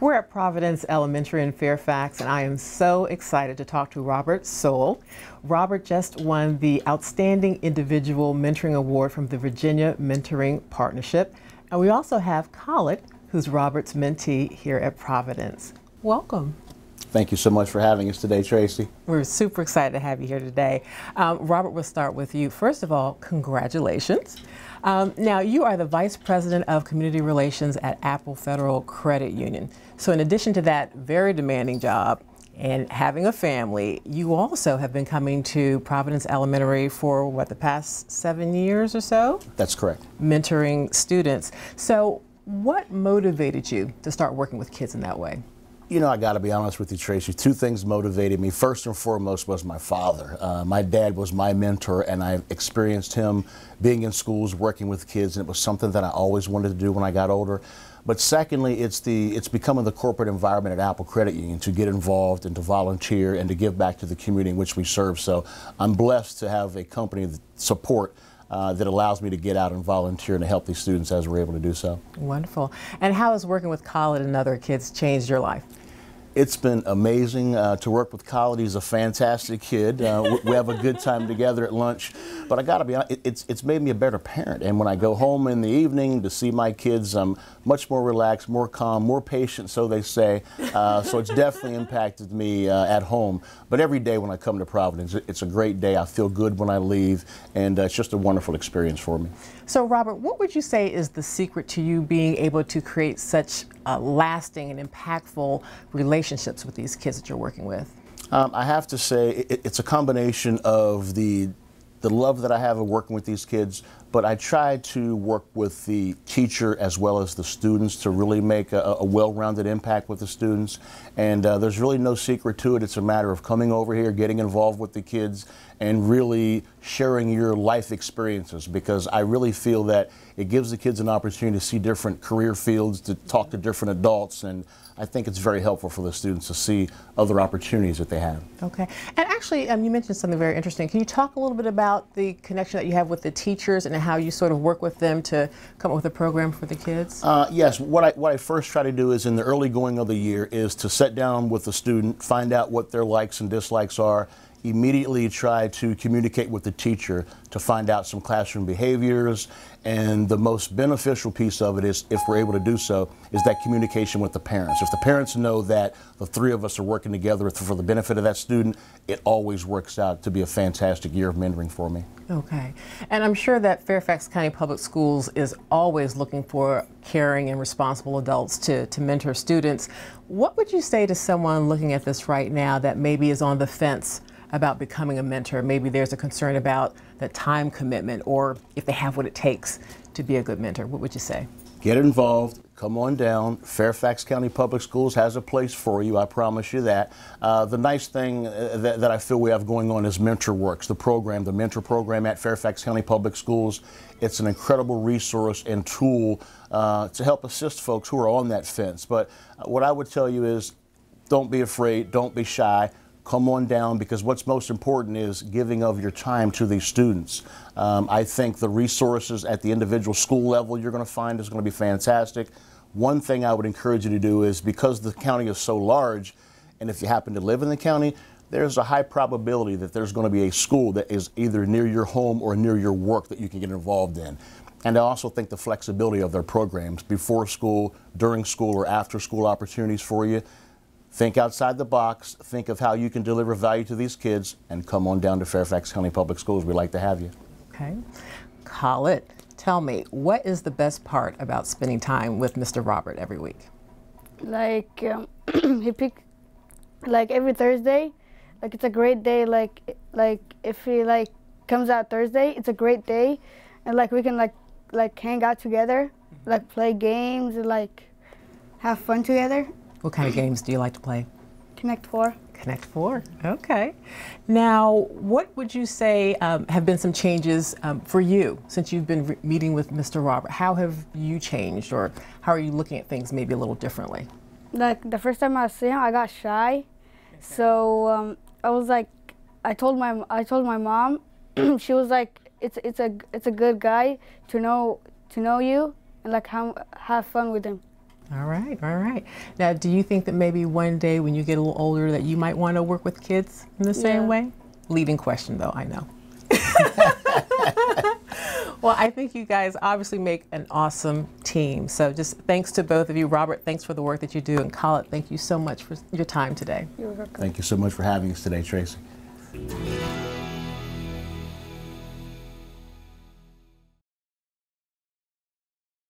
We're at Providence Elementary in Fairfax, and I am so excited to talk to Robert Sowell. Robert just won the Outstanding Individual Mentoring Award from the Virginia Mentoring Partnership. And we also have Colette, who's Robert's mentee here at Providence. Welcome. Thank you so much for having us today, Tracy. We're super excited to have you here today. Robert, we'll start with you. First of all, congratulations. Now, you are the Vice President of Community Relations at Apple Federal Credit Union. So in addition to that very demanding job and having a family, you also have been coming to Providence Elementary for, what, the past 7 years or so? That's correct. Mentoring students. So what motivated you to start working with kids in that way? You know, I got to be honest with you, Tracy. Two things motivated me. First and foremost was my father. My dad was my mentor, and I experienced him being in schools, working with kids, and it was something that I always wanted to do when I got older. But secondly, it's becoming the corporate environment at Apple Credit Union to get involved and to volunteer and to give back to the community in which we serve. So I'm blessed to have a company that support that allows me to get out and volunteer and to help these students as we're able to do so. Wonderful. And how has working with Colette and other kids changed your life? It's been amazing to work with Colette. He's a fantastic kid. We have a good time together at lunch. But I got to be honest, it's made me a better parent. And when I go home in the evening to see my kids, I'm much more relaxed, more calm, more patient, so they say. So it's definitely impacted me at home. But every day when I come to Providence, it's a great day. I feel good when I leave, and it's just a wonderful experience for me. So, Robert, what would you say is the secret to you being able to create such lasting and impactful relationships with these kids that you're working with? I have to say it's a combination of the love that I have of working with these kids, but I try to work with the teacher as well as the students to really make a well-rounded impact with the students. And there's really no secret to it. It's a matter of coming over here, getting involved with the kids, and really sharing your life experiences, because I really feel that it gives the kids an opportunity to see different career fields, to talk to different adults, and I think it's very helpful for the students to see other opportunities that they have. Okay. And actually, you mentioned something very interesting. Can you talk a little bit about the connection that you have with the teachers and how you sort of work with them to come up with a program for the kids? Yes. What I first try to do is in the early going of the year is to sit down with the student, find out what their likes and dislikes are, immediately try to communicate with the teacher to find out some classroom behaviors, and the most beneficial piece of it is, if we're able to do so, is that communication with the parents. If the parents know that the three of us are working together for the benefit of that student, it always works out to be a fantastic year of mentoring for me. Okay. And I'm sure that Fairfax County Public Schools is always looking for caring and responsible adults to mentor students. What would you say to someone looking at this right now that maybe is on the fence about becoming a mentor? Maybe there's a concern about the time commitment, or if they have what it takes to be a good mentor. What would you say? Get involved. Come on down. Fairfax County Public Schools has a place for you, I promise you that. The nice thing that I feel we have going on is MentorWorks, the mentor program at Fairfax County Public Schools. It's an incredible resource and tool to help assist folks who are on that fence. But what I would tell you is, don't be afraid, don't be shy. Come on down, because what's most important is giving of your time to these students. I think the resources at the individual school level you're going to find is going to be fantastic. One thing I would encourage you to do is, because the county is so large, and if you happen to live in the county, there's a high probability that there's going to be a school that is either near your home or near your work that you can get involved in. And I also think the flexibility of their programs, before school, during school, or after school opportunities for you. Think outside the box, think of how you can deliver value to these kids, and come on down to Fairfax County Public Schools. We'd like to have you. Okay. Colette, tell me, what is the best part about spending time with Mr. Robert every week? Like, he picked, like, every Thursday, like, it's a great day. Like if he, like, comes out Thursday, it's a great day. And, like, we can, like hang out together, like, play games, and, like, have fun together. What kind of games do you like to play? Connect Four. Connect Four, okay. Now, what would you say have been some changes for you since you've been meeting with Mr. Robert? How have you changed, or how are you looking at things maybe a little differently? Like, the first time I saw him, I got shy. Okay. So I was like, I told my mom. She was like, it's a good guy to know you, and like have fun with him. All right, all right. Now, do you think that maybe one day when you get a little older that you might want to work with kids in the same way? Leading question, though, I know. Well, I think you guys obviously make an awesome team. So just thanks to both of you. Robert, thanks for the work that you do. And Khaled, thank you so much for your time today. You're welcome. Thank you so much for having us today, Tracy.